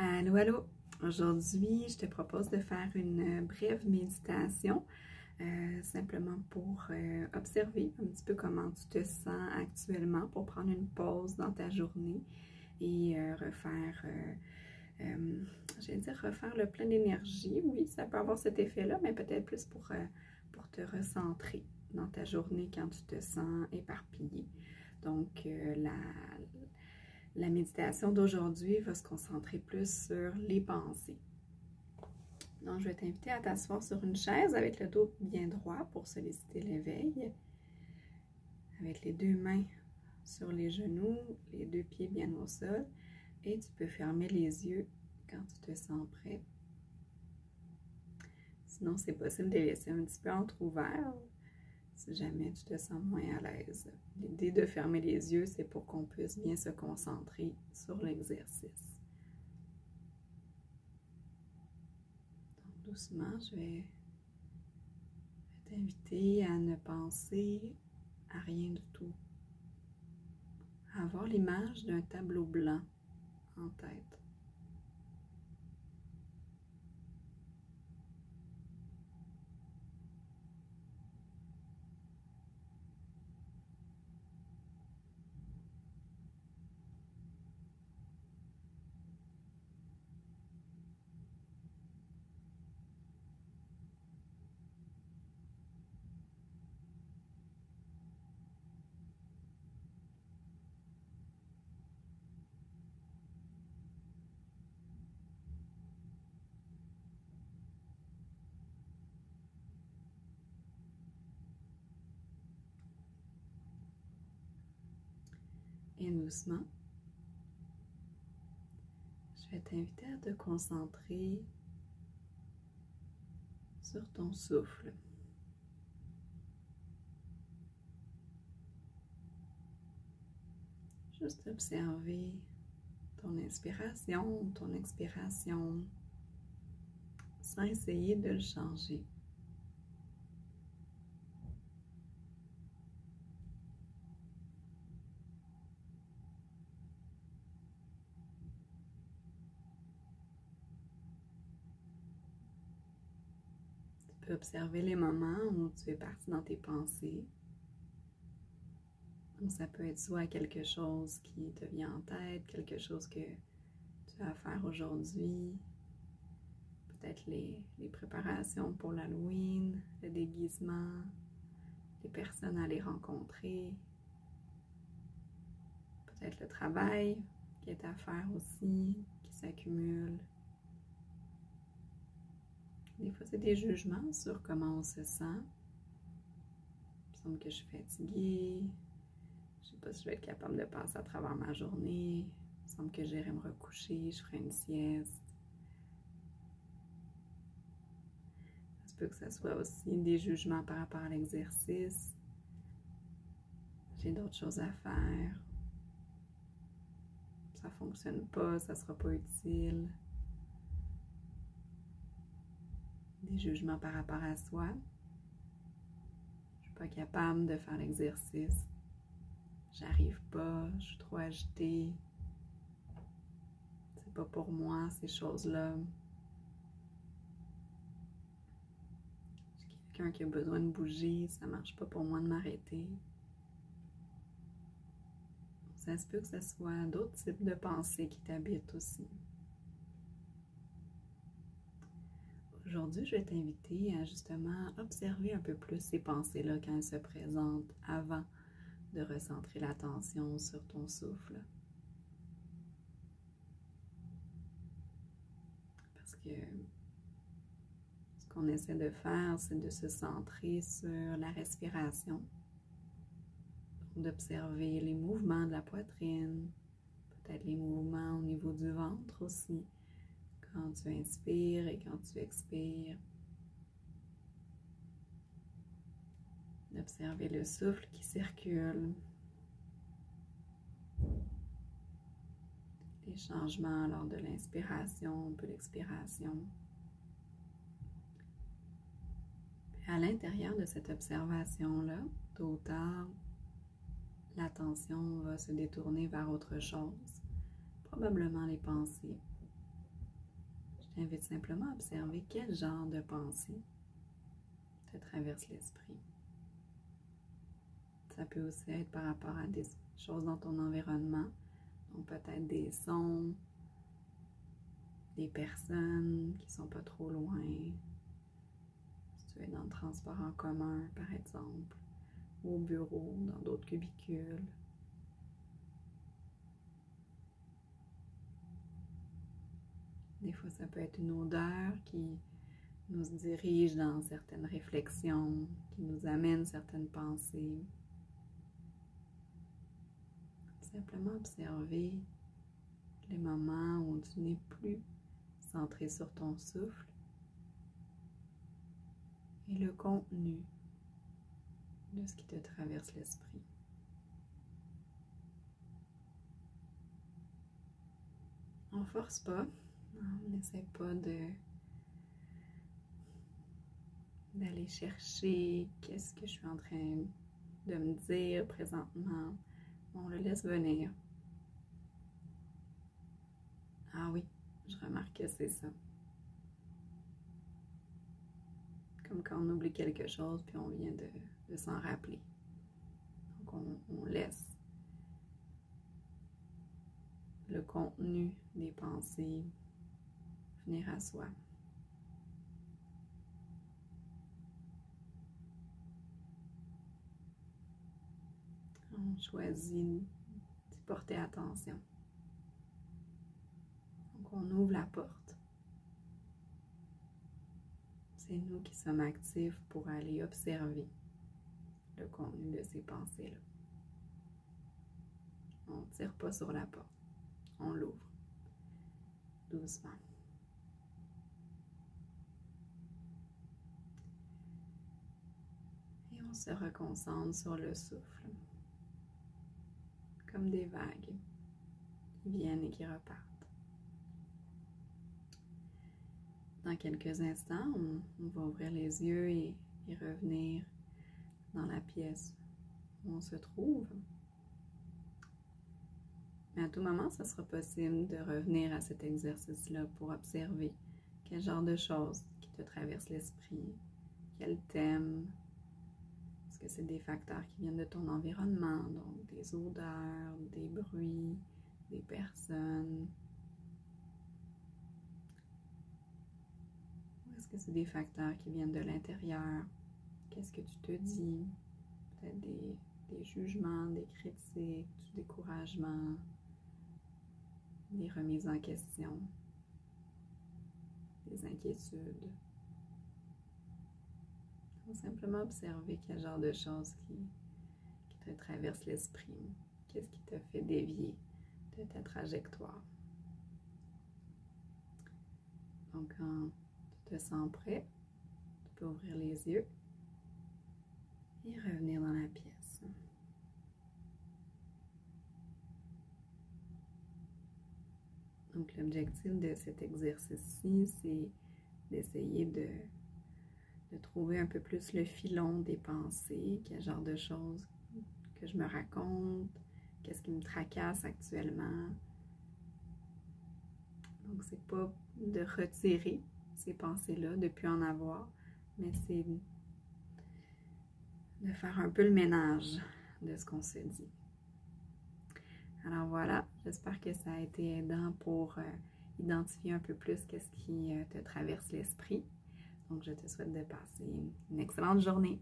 Allô, allô! Aujourd'hui, je te propose de faire une brève méditation, simplement pour observer un petit peu comment tu te sens actuellement, pour prendre une pause dans ta journée et refaire, j'allais dire refaire le plein d'énergie. Oui, ça peut avoir cet effet-là, mais peut-être plus pour te recentrer dans ta journée quand tu te sens éparpillé. Donc, la méditation d'aujourd'hui va se concentrer plus sur les pensées. Donc, je vais t'inviter à t'asseoir sur une chaise avec le dos bien droit pour solliciter l'éveil. Avec les deux mains sur les genoux, les deux pieds bien au sol. Et tu peux fermer les yeux quand tu te sens prêt. Sinon, c'est possible de les laisser un petit peu entrouverts si jamais tu te sens moins à l'aise. L'idée de fermer les yeux, c'est pour qu'on puisse bien se concentrer sur l'exercice. Donc, doucement, je vais t'inviter à ne penser à rien du tout. À avoir l'image d'un tableau blanc en tête. Et doucement, je vais t'inviter à te concentrer sur ton souffle. Juste observer ton inspiration, ton expiration, sans essayer de le changer. Tu peux observer les moments où tu es parti dans tes pensées. Donc, ça peut être soit quelque chose qui te vient en tête, quelque chose que tu as à faire aujourd'hui, peut-être les préparations pour l'Halloween, le déguisement, les personnes à aller rencontrer, peut-être le travail qui est à faire aussi, qui s'accumule. Des fois, c'est des jugements sur comment on se sent. Il me semble que je suis fatiguée. Je ne sais pas si je vais être capable de passer à travers ma journée. Il me semble que j'irai me recoucher, je ferai une sieste. Ça se peut que ça soit aussi des jugements par rapport à l'exercice. J'ai d'autres choses à faire. Ça ne fonctionne pas, ça ne sera pas utile. Des jugements par rapport à soi. Je ne suis pas capable de faire l'exercice. J'arrive pas, je suis trop agitée. C'est pas pour moi, ces choses-là. Je suis quelqu'un qui a besoin de bouger, ça marche pas pour moi de m'arrêter. Ça se peut que ce soit d'autres types de pensées qui t'habitent aussi. Aujourd'hui, je vais t'inviter à justement observer un peu plus ces pensées-là quand elles se présentent avant de recentrer l'attention sur ton souffle. Parce que ce qu'on essaie de faire, c'est de se centrer sur la respiration, d'observer les mouvements de la poitrine, peut-être les mouvements au niveau du ventre aussi, quand tu inspires et quand tu expires. D'observer le souffle qui circule, les changements lors de l'inspiration, puis l'expiration. Puis à l'intérieur de cette observation-là, tôt ou tard, l'attention va se détourner vers autre chose, probablement les pensées. Je t'invite simplement à observer quel genre de pensée te traverse l'esprit. Ça peut aussi être par rapport à des choses dans ton environnement, donc peut-être des sons, des personnes qui sont pas trop loin, si tu es dans le transport en commun par exemple, ou au bureau, dans d'autres cubicules. Des fois, ça peut être une odeur qui nous dirige dans certaines réflexions, qui nous amène certaines pensées. Simplement observer les moments où tu n'es plus centré sur ton souffle et le contenu de ce qui te traverse l'esprit. On ne force pas, on n'essaie pas d'aller chercher qu'est-ce que je suis en train de me dire présentement. On le laisse venir. Ah oui, je remarque que c'est ça. Comme quand on oublie quelque chose, puis on vient de s'en rappeler. Donc on laisse le contenu des pensées venir à soi. On choisit d'y porter attention. Donc on ouvre la porte. C'est nous qui sommes actifs pour aller observer le contenu de ces pensées-là. On ne tire pas sur la porte. On l'ouvre doucement. Et on se reconcentre sur le souffle, comme des vagues qui viennent et qui repartent. Dans quelques instants, on va ouvrir les yeux et revenir dans la pièce où on se trouve. Mais à tout moment, ça sera possible de revenir à cet exercice-là pour observer quel genre de choses qui te traversent l'esprit, quel thème. Est-ce que c'est des facteurs qui viennent de ton environnement, donc des odeurs, des bruits, des personnes? Ou est-ce que c'est des facteurs qui viennent de l'intérieur? Qu'est-ce que tu te dis? Peut-être des jugements, des critiques, du découragement, des remises en question, des inquiétudes. Ou simplement observer quel genre de choses qui te traversent l'esprit. Qu'est-ce qui te fait dévier de ta trajectoire. Donc, quand tu te sens prêt, tu peux ouvrir les yeux et revenir dans la pièce. Donc, l'objectif de cet exercice-ci, c'est d'essayer de trouver un peu plus le filon des pensées, quel genre de choses que je me raconte, qu'est-ce qui me tracasse actuellement. Donc, c'est pas de retirer ces pensées-là, de ne plus en avoir, mais c'est de faire un peu le ménage de ce qu'on se dit. Alors voilà, j'espère que ça a été aidant pour identifier un peu plus qu'est-ce qui te traverse l'esprit. Donc, je te souhaite de passer une excellente journée.